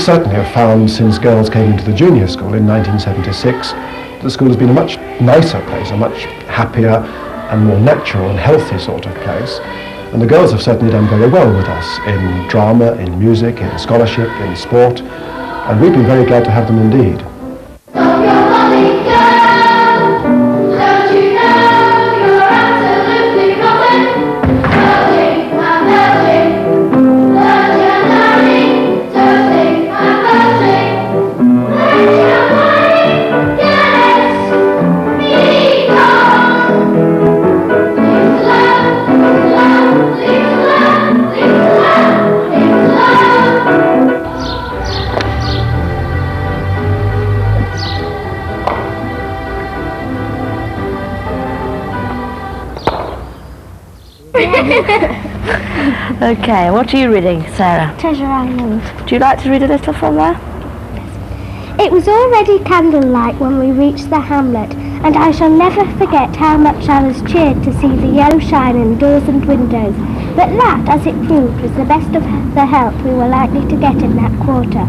certainly have found since girls came into the junior school in 1976, the school has been a much nicer place, a much happier and more natural and healthy sort of place. And the girls have certainly done very well with us in drama, in music, in scholarship, in sport, and we've been very glad to have them indeed. Okay, what are you reading, Sarah? Treasure Island. Do you like to read a little from there? It was already candlelight when we reached the hamlet, and I shall never forget how much I was cheered to see the yellow shine in doors and windows. But that, as it proved, was the best of the help we were likely to get in that quarter.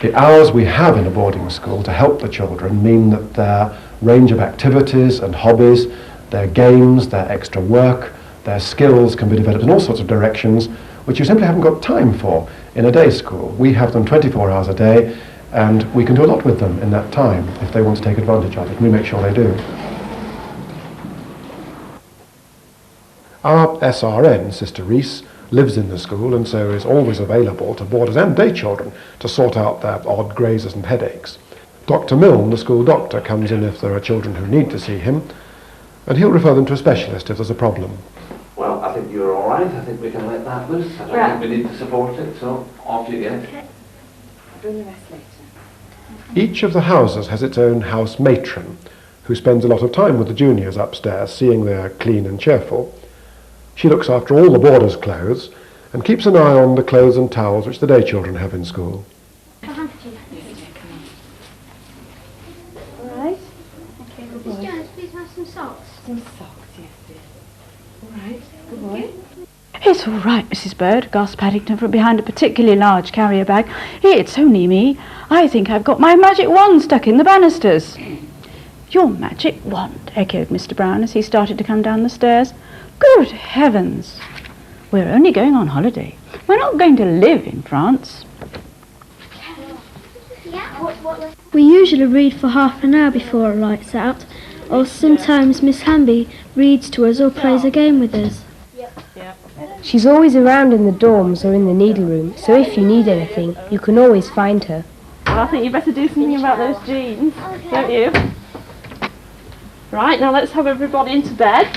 The hours we have in a boarding school to help the children mean that their range of activities and hobbies, their games, their extra work, their skills can be developed in all sorts of directions which you simply haven't got time for in a day school. We have them 24 hours a day, and we can do a lot with them in that time if they want to take advantage of it. We make sure they do. Our SRN, Sister Reese, lives in the school and so is always available to boarders and day children to sort out their odd grazes and headaches. Dr. Milne, the school doctor, comes in if there are children who need to see him, and he'll refer them to a specialist if there's a problem. Well, I think you're all right. I think we can let that loose. I don't think we need to support it, so off you get. Okay. I'll bring the rest later. Each of the houses has its own house matron, who spends a lot of time with the juniors upstairs, seeing they are clean and cheerful. She looks after all the boarders' clothes and keeps an eye on the clothes and towels which the day children have in school. All right. Okay, good Miss boy. Jones, please have some socks. Some socks, yes, dear. All right, good boy. It's all right, Mrs. Bird, gasped Paddington from behind a particularly large carrier bag. It's only me. I think I've got my magic wand stuck in the banisters. Your magic wand, echoed Mr. Brown as he started to come down the stairs. Good heavens! We're only going on holiday. We're not going to live in France. We usually read for half an hour before it lights out, or sometimes Miss Hamby reads to us or plays a game with us. She's always around in the dorms or in the needle room, so if you need anything, you can always find her. Well, I think you better do something about those jeans, don't you? Right, now let's have everybody into bed.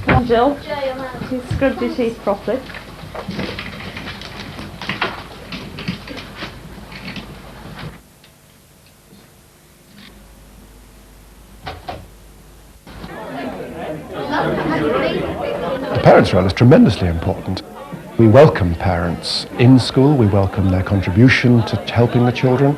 Come on, Jill. She's scrubbed your teeth properly. The parents' role is tremendously important. We welcome parents in school, we welcome their contribution to helping the children.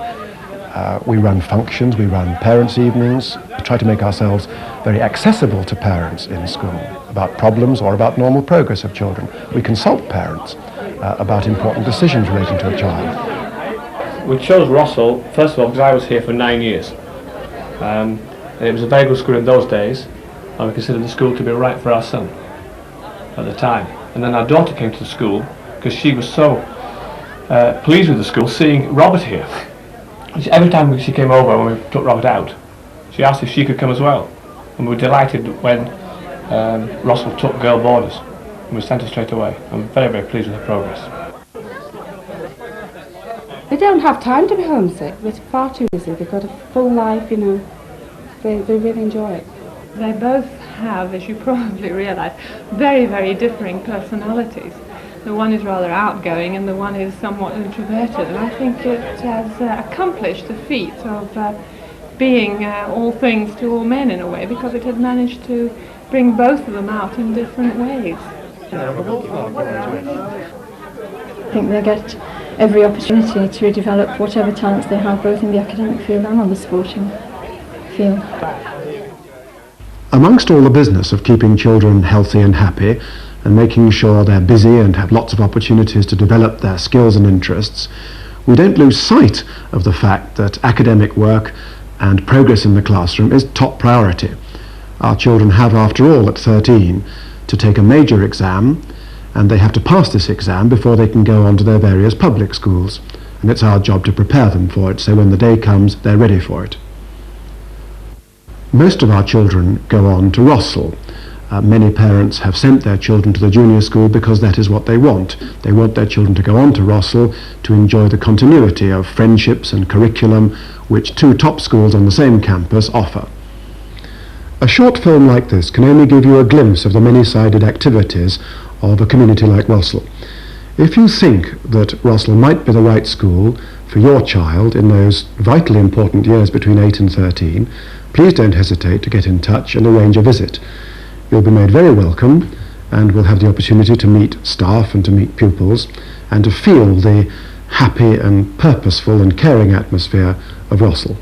We run functions, we run parents' evenings. We try to make ourselves very accessible to parents in school about problems or about normal progress of children. We consult parents about important decisions relating to a child. We chose Rossall, first of all, because I was here for 9 years. And it was a very good school in those days, and we considered the school to be right for our son at the time. And then our daughter came to the school because she was so pleased with the school, seeing Robert here. Every time she came over when we took Robert out, she asked if she could come as well. And we were delighted when Rossall took girl boarders, and we sent her straight away. I'm very, very pleased with her progress. They don't have time to be homesick. We're far too busy. They've got a full life, you know. They really enjoy it. They both have, as you probably realise, very, very differing personalities. The one is rather outgoing and the one is somewhat introverted, and I think it has accomplished the feat of being all things to all men in a way, because it has managed to bring both of them out in different ways. I think they get every opportunity to develop whatever talents they have, both in the academic field and on the sporting field. Amongst all the business of keeping children healthy and happy, and making sure they're busy and have lots of opportunities to develop their skills and interests, we don't lose sight of the fact that academic work and progress in the classroom is top priority. Our children have, after all, at 13, to take a major exam, and they have to pass this exam before they can go on to their various public schools. And it's our job to prepare them for it, so when the day comes, they're ready for it. Most of our children go on to Rossall. Many parents have sent their children to the junior school because that is what they want. They want their children to go on to Rossall to enjoy the continuity of friendships and curriculum which two top schools on the same campus offer. A short film like this can only give you a glimpse of the many-sided activities of a community like Rossall. If you think that Rossall might be the right school for your child in those vitally important years between 8 and 13, please don't hesitate to get in touch and arrange a visit. You'll be made very welcome and will have the opportunity to meet staff and to meet pupils and to feel the happy and purposeful and caring atmosphere of Rossall.